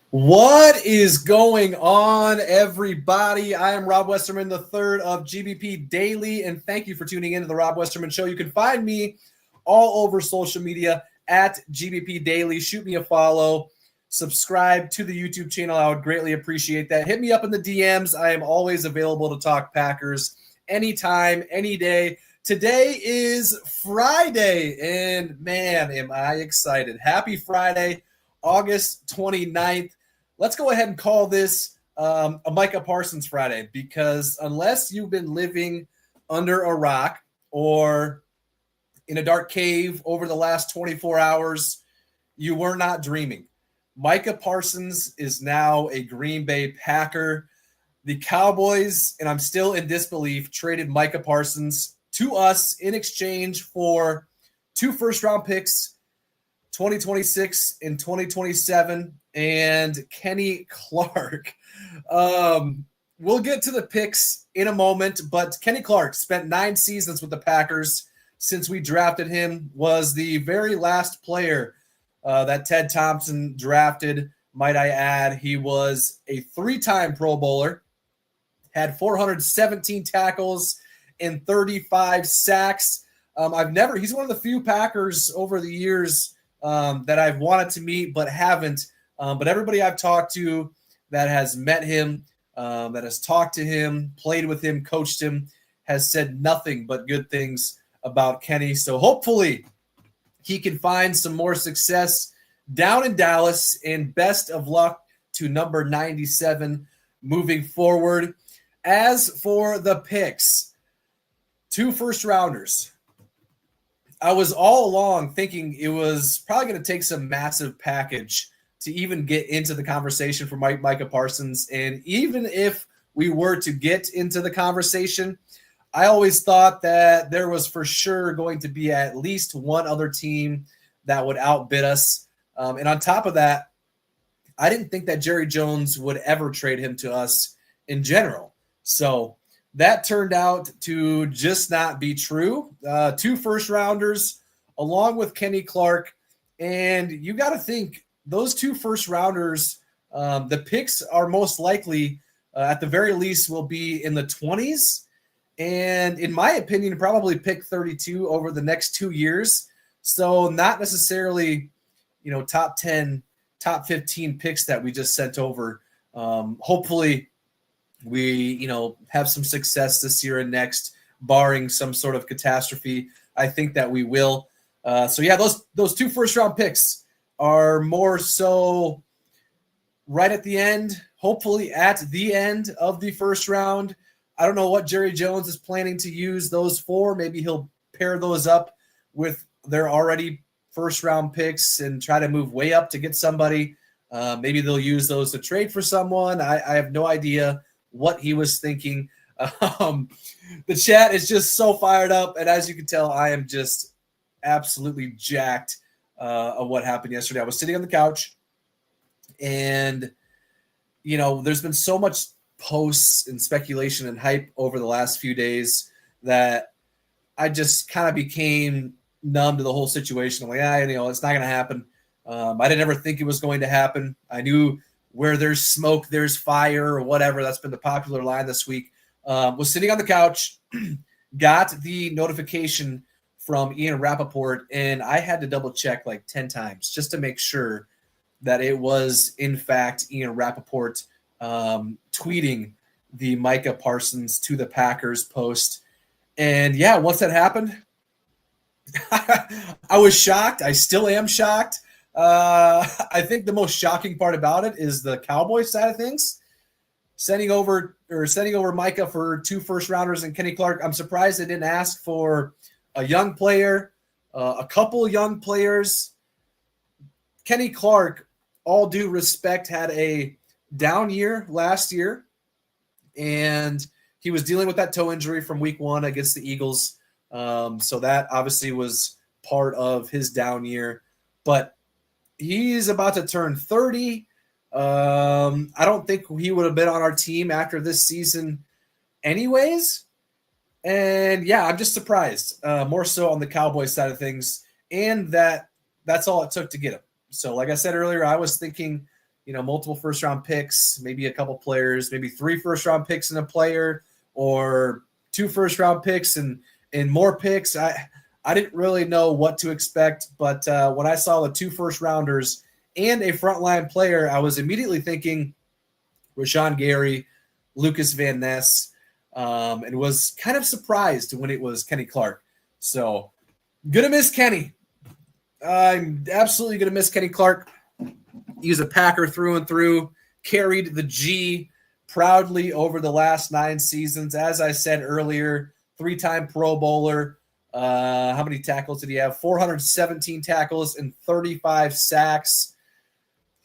What is going on, everybody? I am Rob Westerman III of GBP Daily, and thank you for tuning into the Rob Westerman Show. You can find me all over social media at GBP Daily. Shoot me a follow. Subscribe to the YouTube channel. I would greatly appreciate that. Hit me up in the DMs. I am always available to talk Packers anytime, any day. Today is Friday, and man, am I excited. Happy Friday, August 29th. Let's go ahead and call this a Micah Parsons Friday, because unless you've been living under a rock or in a dark cave over the last 24 hours, you were not dreaming. Micah Parsons is now a Green Bay Packer. The Cowboys, and I'm still in disbelief, traded Micah Parsons to us in exchange for 2 first-round picks, 2026 and 2027, and Kenny Clark. We'll get to the picks in a moment, but Kenny Clark spent 9 seasons with the Packers since we drafted him, was the very last player that Ted Thompson drafted, might I add. He was a 3-time Pro Bowler, had 417 tackles and 35 sacks. He's one of the few Packers over the years that I've wanted to meet but haven't. But everybody I've talked to that has met him, that has talked to him, played with him, coached him, has said nothing but good things about Kenny. So hopefully he can find some more success down in Dallas, and best of luck to number 97 moving forward. As for the picks, 2 first-rounders. I was all along thinking it was probably going to take some massive package to even get into the conversation for Micah Parsons. And even if we were to get into the conversation, I always thought that there was for sure going to be at least one other team that would outbid us. And on top of that, I didn't think that Jerry Jones would ever trade him to us in general. So that turned out to just not be true. 2 first-rounders along with Kenny Clark. And you got to think those 2 first-rounders, the picks are most likely, at the very least, will be in the 20s. And in my opinion, probably pick 32 over the next 2 years. So not necessarily, top 10, top 15 picks that we just sent over. Hopefully we, have some success this year and next, barring some sort of catastrophe. I think that we will. So yeah, those 2 first-round picks are more so right at the end, hopefully at the end of the first round. I don't know what Jerry Jones is planning to use those for. Maybe he'll pair those up with their already first-round picks and try to move way up to get somebody. Maybe they'll use those to trade for someone. I have no idea what he was thinking. The chat is just so fired up, and as you can tell, I am just absolutely jacked of what happened yesterday. I was sitting on the couch, and there's been so much posts and speculation and hype over the last few days that I just kind of became numb to the whole situation. I'm like, it's not going to happen. I didn't ever think it was going to happen. I knew where there's smoke, there's fire, or whatever. That's been the popular line this week. Was sitting on the couch, got the notification from Ian Rappaport, and I had to double check like 10 times just to make sure that it was, in fact, Ian Rappaport tweeting the Micah Parsons to the Packers post. And yeah, once that happened, I was shocked. I still am shocked. I think the most shocking part about it is the Cowboys side of things. Sending over Micah for 2 first-rounders and Kenny Clark. I'm surprised they didn't ask for a young player, a couple young players. Kenny Clark, all due respect, had a down year last year, and he was dealing with that toe injury from week 1 against the Eagles. So that obviously was part of his down year. But he's about to turn 30. I don't think he would have been on our team after this season anyways. And yeah, I'm just surprised, more so on the Cowboys side of things, and that's all it took to get him. So like I said earlier, I was thinking, multiple first-round picks, maybe a couple players, maybe 3 first-round picks and a player, or 2 first-round picks and more picks. I didn't really know what to expect, but when I saw the 2 first-rounders and a frontline player, I was immediately thinking Rashawn Gary, Lucas Van Ness, and was kind of surprised when it was Kenny Clark. So, gonna miss Kenny. I'm absolutely gonna miss Kenny Clark. He was a Packer through and through, carried the G proudly over the last 9 seasons. As I said earlier, 3-time Pro Bowler. How many tackles did he have? 417 tackles and 35 sacks.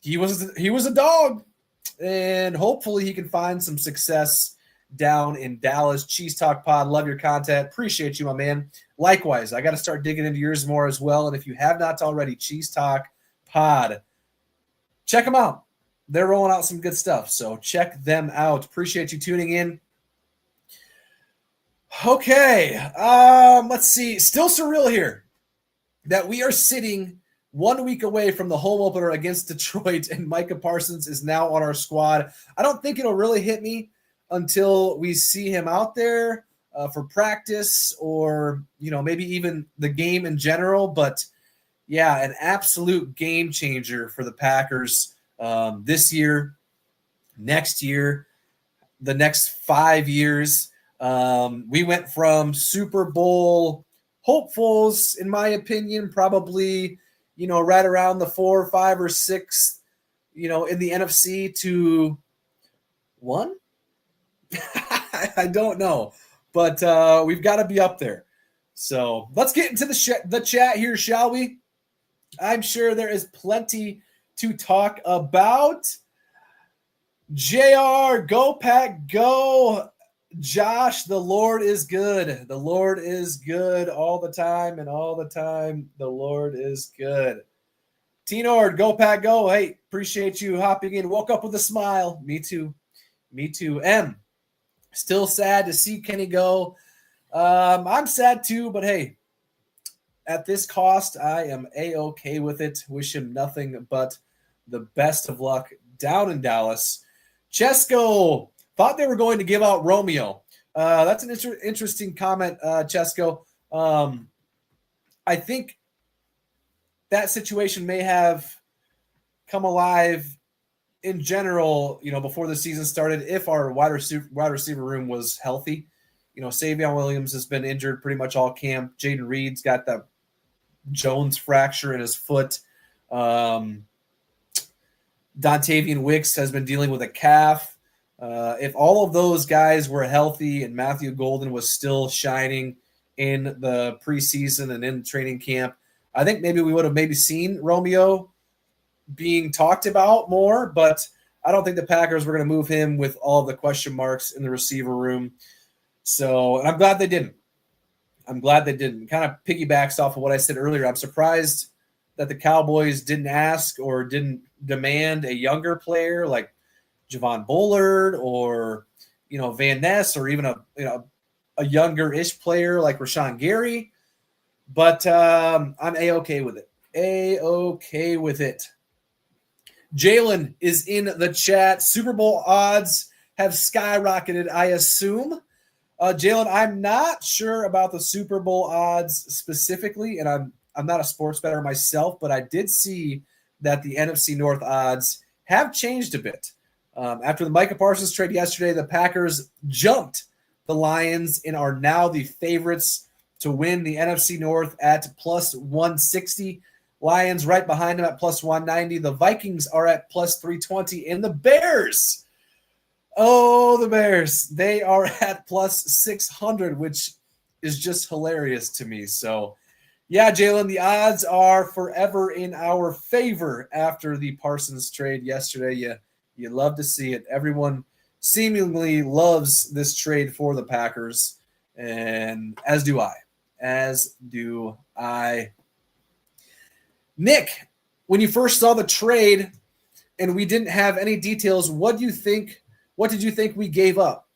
He was a dog, and hopefully he can find some success down in Dallas. Cheese Talk Pod, love your content. Appreciate you, my man. Likewise, I got to start digging into yours more as well. And if you have not already, Cheese Talk Pod, check them out. They're rolling out some good stuff, so check them out. Appreciate you tuning in. Okay, let's see. Still surreal here that we are sitting 1 week away from the home opener against Detroit, and Micah Parsons is now on our squad. I don't think it'll really hit me until we see him out there for practice, or maybe even the game in general. But yeah, an absolute game changer for the Packers this year, next year, the next 5 years. We went from Super Bowl hopefuls, in my opinion, probably, right around the 4, 5, or 6, in the NFC to 1. I don't know, but we've got to be up there. So let's get into the chat here, shall we? I'm sure there is plenty to talk about. JR, go Pack, go. Josh, the Lord is good. The Lord is good all the time, and all the time the Lord is good. T-Nord, go Pack, go. Hey, appreciate you hopping in. Woke up with a smile. Me too. M, still sad to see Kenny go. I'm sad too, but hey, at this cost, I am A-okay with it. Wish him nothing but the best of luck down in Dallas. Chesko, thought they were going to give out Romeo. That's an interesting comment, Chesko. I think that situation may have come alive in general, before the season started, if our wide receiver room was healthy. Savion Williams has been injured pretty much all camp. Jaden Reed's got that Jones fracture in his foot. Dontavian Wicks has been dealing with a calf. If all of those guys were healthy and Matthew Golden was still shining in the preseason and in training camp, I think maybe we would have seen Romeo being talked about more, but I don't think the Packers were going to move him with all the question marks in the receiver room. So, and I'm glad they didn't. Kind of piggybacks off of what I said earlier. I'm surprised that the Cowboys didn't ask or didn't demand a younger player like Javon Bullard or, Van Ness, or even a younger-ish player like Rashawn Gary. But I'm A-okay with it. A-okay with it. Jalen is in the chat. Super Bowl odds have skyrocketed, I assume. Jalen, I'm not sure about the Super Bowl odds specifically, and I'm not a sports bettor myself, but I did see that the NFC North odds have changed a bit. After the Micah Parsons trade yesterday, the Packers jumped the Lions and are now the favorites to win the NFC North at plus 160. Lions right behind them at plus 190. The Vikings are at plus 320. And the Bears, the Bears, they are at plus 600, which is just hilarious to me. So, yeah, Jalen, the odds are forever in our favor after the Parsons trade yesterday. You love to see it. Everyone seemingly loves this trade for the Packers, and as do I. Nick, when you first saw the trade and we didn't have any details, what did you think we gave up?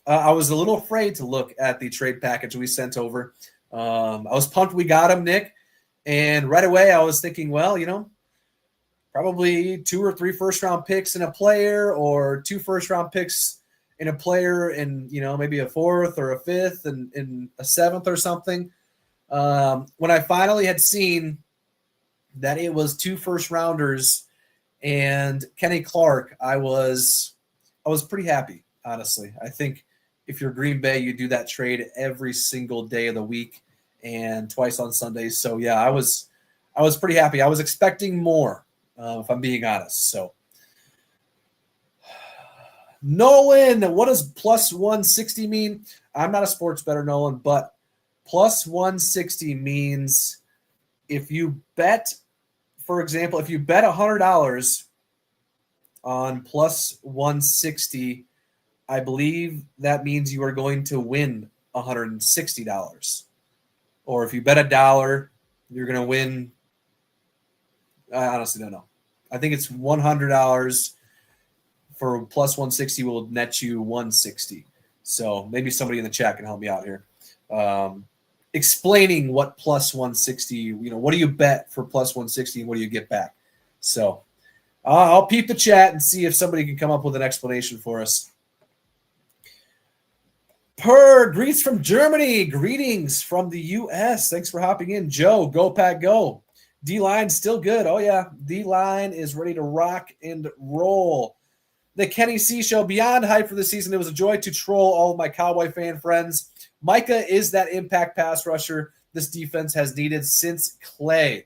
I was a little afraid to look at the trade package we sent over. I was pumped we got him, Nick. And right away I was thinking, well, probably 2 or 3 first-round picks in a player, or 2 first-round picks in a player, and maybe a 4th or a 5th and a 7th or something. When I finally had seen that it was 2 first-rounders and Kenny Clark, I was pretty happy, honestly. I think if you're Green Bay, you do that trade every single day of the week and twice on Sundays. So yeah, I was pretty happy. I was expecting more, if I'm being honest. So Nolan, what does plus 160 mean? I'm not a sports bettor, Nolan, but plus 160 means if you bet, for example, if you bet $100 on plus 160, I believe that means you are going to win $160. Or if you bet $1, you're going to win. I honestly don't know. I think it's $100 for plus 160 will net you 160. So maybe somebody in the chat can help me out here. Explaining what plus 160, what do you bet for plus 160 and what do you get back? So I'll peep the chat and see if somebody can come up with an explanation for us. Greets from Germany. Greetings from the U.S. Thanks for hopping in. Joe, go Pack, go. D-line still good. Oh, yeah. D-line is ready to rock and roll. The Kenny C Show, beyond hype for the season. It was a joy to troll all of my Cowboy fan friends. Micah is that impact pass rusher this defense has needed since Clay.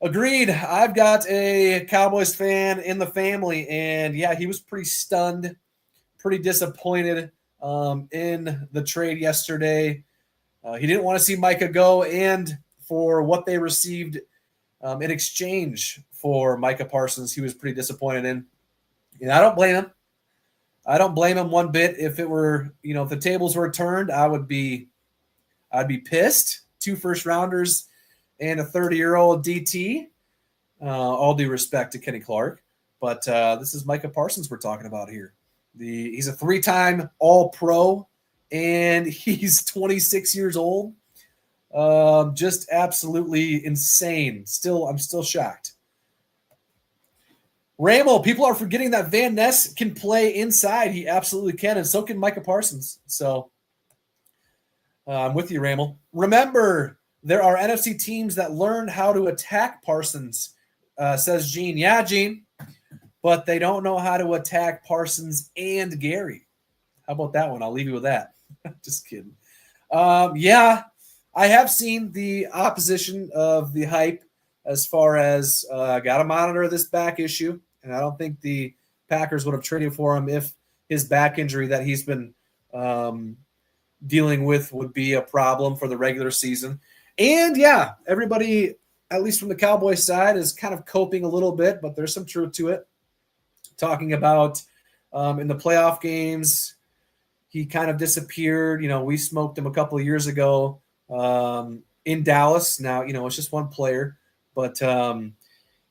Agreed. I've got a Cowboys fan in the family, and yeah, he was pretty stunned, pretty disappointed in the trade yesterday. He didn't want to see Micah go, and for what they received in exchange for Micah Parsons, he was pretty disappointed in. And I don't blame him. I don't blame him one bit. If it were, if the tables were turned, I'd be pissed. 2 first-rounders and a 30-year-old DT. All due respect to Kenny Clark, but this is Micah Parsons we're talking about here. He's a 3-time All-Pro, and he's 26 years old. Just absolutely insane. I'm still shocked. Ramel, people are forgetting that Van Ness can play inside. He absolutely can, and so can Micah Parsons. So I'm with you, Ramel. Remember, there are NFC teams that learned how to attack Parsons, says Gene. Yeah, Gene, but they don't know how to attack Parsons and Gary. How about that one? I'll leave you with that. Just kidding. Yeah, I have seen the opposition of the hype as far as got to monitor this back issue, and I don't think the Packers would have traded for him if his back injury that he's been dealing with would be a problem for the regular season. And yeah, everybody, at least from the Cowboys side, is kind of coping a little bit, but there's some truth to it. Talking about in the playoff games, he kind of disappeared. We smoked him a couple of years ago in Dallas. Now, it's just one player. But,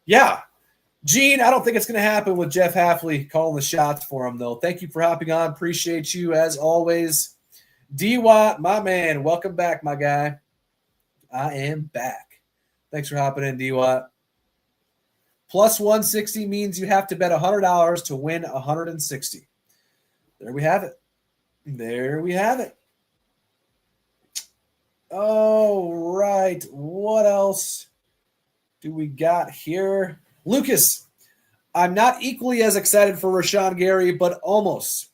yeah, Gene, I don't think it's going to happen with Jeff Hafley calling the shots for him, though. Thank you for hopping on. Appreciate you, as always. D-Watt, my man, welcome back, my guy. I am back. Thanks for hopping in, D-Watt. Plus 160 means you have to bet $100 to win 160. There we have it. There we have it. All right. What else do we got here? Lucas, I'm not equally as excited for Rashawn Gary, but almost.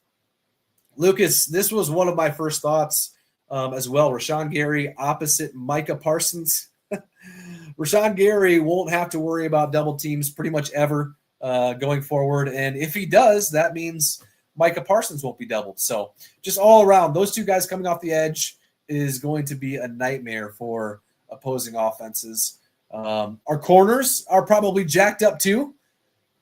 Lucas, this was one of my first thoughts as well. Rashawn Gary opposite Micah Parsons. Rashawn Gary won't have to worry about double teams pretty much ever going forward. And if he does, that means Micah Parsons won't be doubled. So just all around, those two guys coming off the edge is going to be a nightmare for opposing offenses. Our corners are probably jacked up too.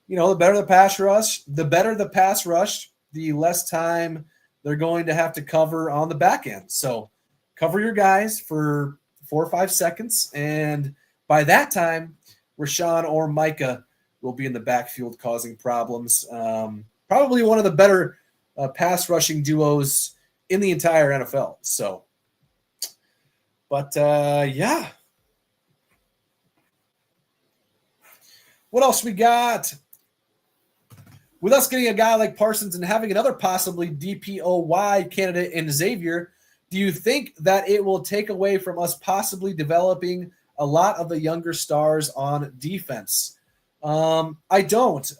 The better the pass rush, the less time they're going to have to cover on the back end. So cover your guys for 4 or 5 seconds. And by that time, Rashawn or Micah will be in the backfield causing problems. Probably one of the better pass rushing duos in the entire NFL. So, but yeah. What else we got? With us getting a guy like Parsons and having another possibly DPOY candidate in Xavier, do you think that it will take away from us possibly developing a lot of the younger stars on defense? I don't,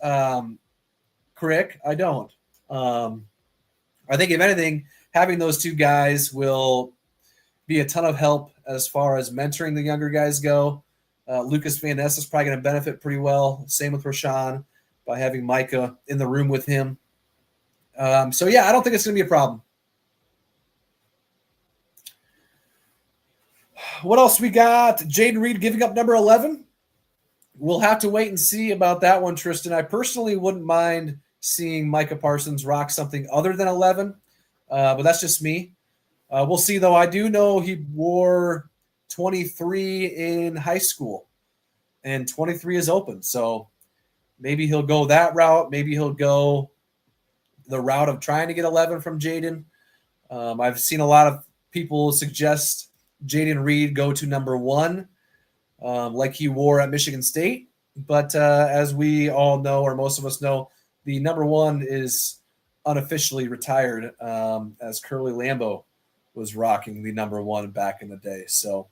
Crick. I don't. I think if anything, having those two guys will be a ton of help as far as mentoring the younger guys go. Lucas Van Ness is probably going to benefit pretty well. Same with Rashawn by having Micah in the room with him. So, yeah, I don't think it's going to be a problem. What else we got? Jaden Reed giving up number 11. We'll have to wait and see about that one, Tristan. I personally wouldn't mind seeing Micah Parsons rock something other than 11, but that's just me. We'll see, though. I do know he wore 23 in high school, and 23 is open. So maybe he'll go that route. Maybe he'll go the route of trying to get 11 from Jaden. I've seen a lot of people suggest Jaden Reed go to number 1, like he wore at Michigan State. But as we all know, or most of us know, the number 1 is unofficially retired, as Curly Lambeau was rocking the number 1 back in the day. So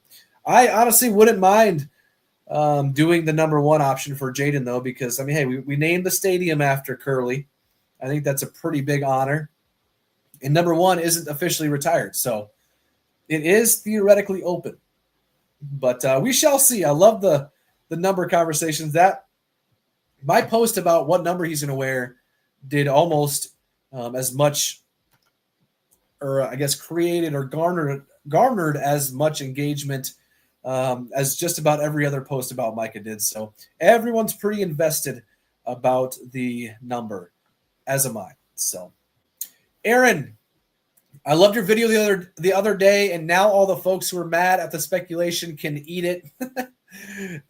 I honestly wouldn't mind doing the number 1 option for Jaden, though, because, I mean, hey, we named the stadium after Curly. I think that's a pretty big honor. And number 1 isn't officially retired. So it is theoretically open. But we shall see. I love the number conversations. That my post about what number he's going to wear did almost as much, or I guess created or garnered as much engagement as just about every other post about Micah did. So everyone's pretty invested about the number, as am I. So, Aaron, I loved your video the other day, and now all the folks who are mad at the speculation can eat it.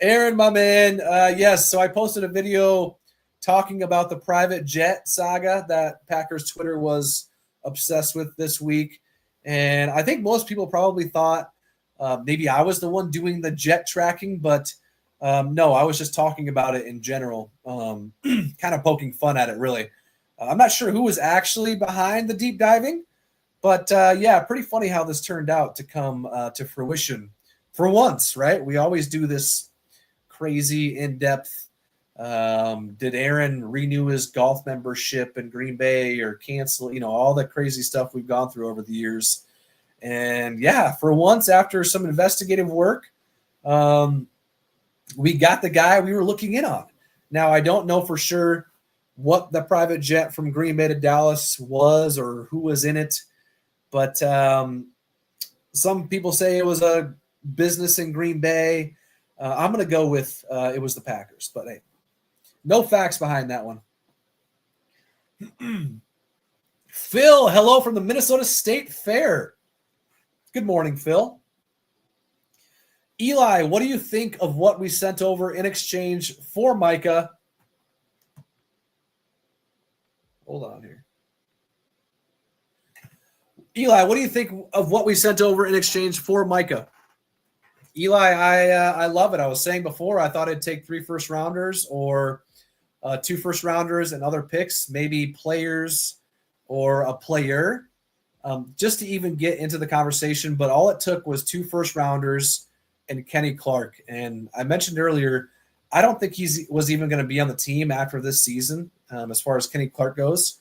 Aaron, my man, yes. So I posted a video talking about the private jet saga that Packers Twitter was obsessed with this week, and I think most people probably thought maybe I was the one doing the jet tracking, but no, I was just talking about it in general, kind of poking fun at it, really. I'm not sure who was actually behind the deep diving, but yeah, pretty funny how this turned out to come to fruition for once, right? We always do this crazy in-depth, did Aaron renew his golf membership in Green Bay or cancel, all the crazy stuff we've gone through over the years. And yeah, for once, after some investigative work, we got the guy we were looking in on. Now, I don't know for sure what the private jet from Green Bay to Dallas was or who was in it, but some people say it was a business in Green Bay. I'm going to go with it was the Packers, but hey, no facts behind that one. Phil, hello from the Minnesota State Fair. Good morning, Phil. Eli, what do you think of what we sent over in exchange for Micah? Hold on here. Eli, what do you think of what we sent over in exchange for Micah? Eli, I love it. I was saying before, I thought it'd take 3 first-rounders or 2 first-rounders and other picks, maybe players or a player, just to even get into the conversation. But all it took was 2 first-rounders and Kenny Clark. And I mentioned earlier, I don't think he was even going to be on the team after this season, as far as Kenny Clark goes.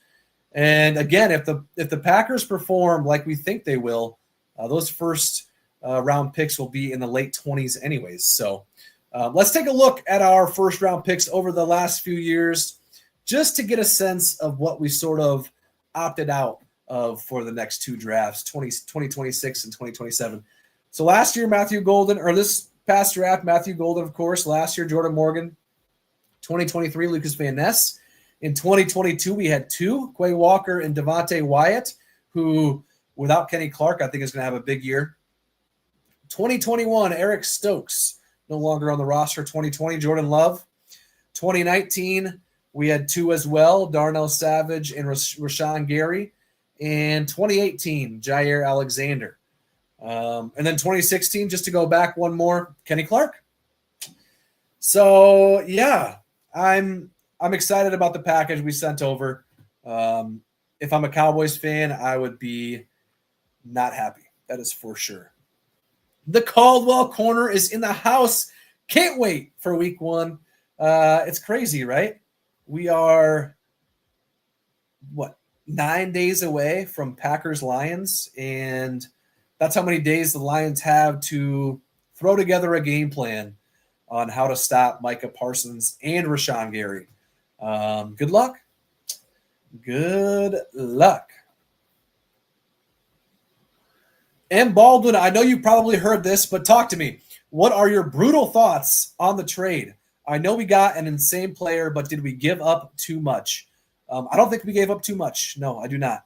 And again, if the Packers perform like we think they will, Those first round picks will be in the late 20s anyways. So let's take a look at our first round picks over the last few years just to get a sense of what we sort of opted out of for the next two drafts, 2026 and 2027. So last year, Matthew Golden, or this past draft, Matthew Golden, of course. Last year, Jordan Morgan. 2023, Lucas Van Ness. In 2022, we had two, Quay Walker and Devontae Wyatt, who, without Kenny Clark, I think is going to have a big year. 2021, Eric Stokes, no longer on the roster. 2020, Jordan Love. 2019, we had two as well, Darnell Savage and Rashawn Gary. And 2018, Jair Alexander. And then 2016, just to go back one more, Kenny Clark. So, yeah, I'm excited about the package we sent over. If I'm a Cowboys fan, I would be not happy. That is for sure. The Caldwell Corner is in the house. Can't wait for week one. It's crazy, right? We are, 9 days away from Packers-Lions, and that's how many days the Lions have to throw together a game plan on how to stop Micah Parsons and Rashawn Gary. Good luck. Good luck. M. Baldwin, I know you probably heard this, but talk to me. What are your brutal thoughts on the trade? I know we got an insane player, but did we give up too much? I don't think we gave up too much. No, I do not.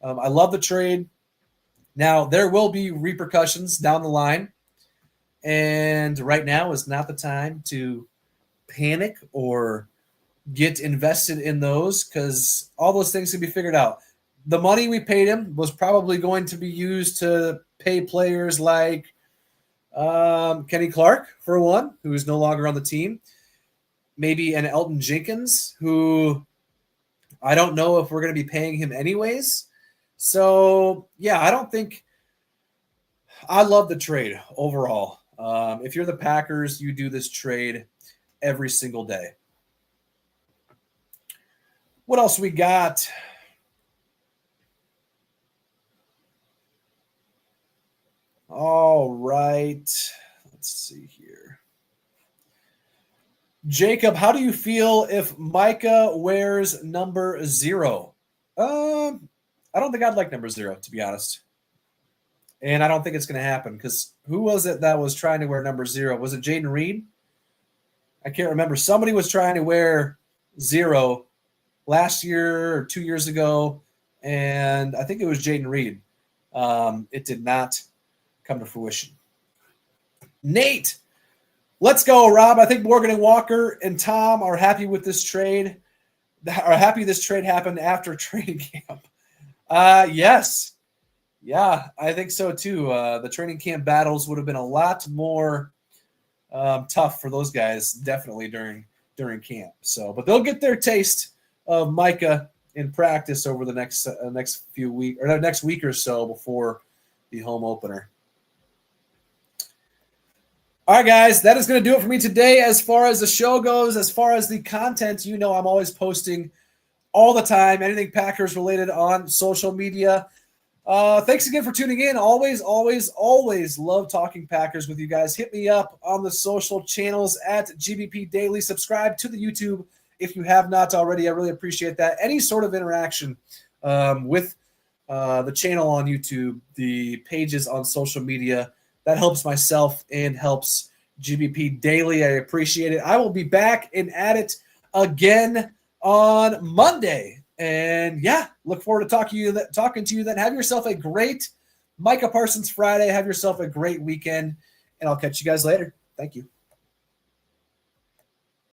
I love the trade. Now, there will be repercussions down the line, and right now is not the time to panic or get invested in those because all those things can be figured out. The money we paid him was probably going to be used to pay players like Kenny Clark, for one, who is no longer on the team. Maybe an Elton Jenkins, who I don't know if we're going to be paying him anyways. So, yeah, I love the trade overall. If you're the Packers, you do this trade every single day. What else we got? All right. Let's see here. Jacob, how do you feel if Micah wears number 0? I don't think I'd like number 0, to be honest. And I don't think it's going to happen because who was it that was trying to wear number 0? Was it Jaden Reed? I can't remember. Somebody was trying to wear 0 last year or 2 years ago, and I think it was Jaden Reed. It did not come to fruition. Nate, let's go, Rob. I think Morgan and Walker and Tom are happy with this trade. Are happy this trade happened after training camp. Yes. Yeah, I think so too. The training camp battles would have been a lot more tough for those guys, definitely during camp. So, but they'll get their taste of Micah in practice over the next few weeks or next week or so before the home opener. All right, guys, that is going to do it for me today. As far as the show goes, as far as the content, I'm always posting all the time, anything Packers related on social media. Thanks again for tuning in. Always love talking Packers with you guys. Hit me up on the social channels at GBP Daily. Subscribe to the YouTube if you have not already. I really appreciate that. Any sort of interaction with the channel on YouTube, the pages on social media, that helps myself and helps GBP Daily. I appreciate it. I will be back and at it again on Monday. And yeah, look forward to talking to you then. Have yourself a great Micah Parsons Friday. Have yourself a great weekend, and I'll catch you guys later. Thank you.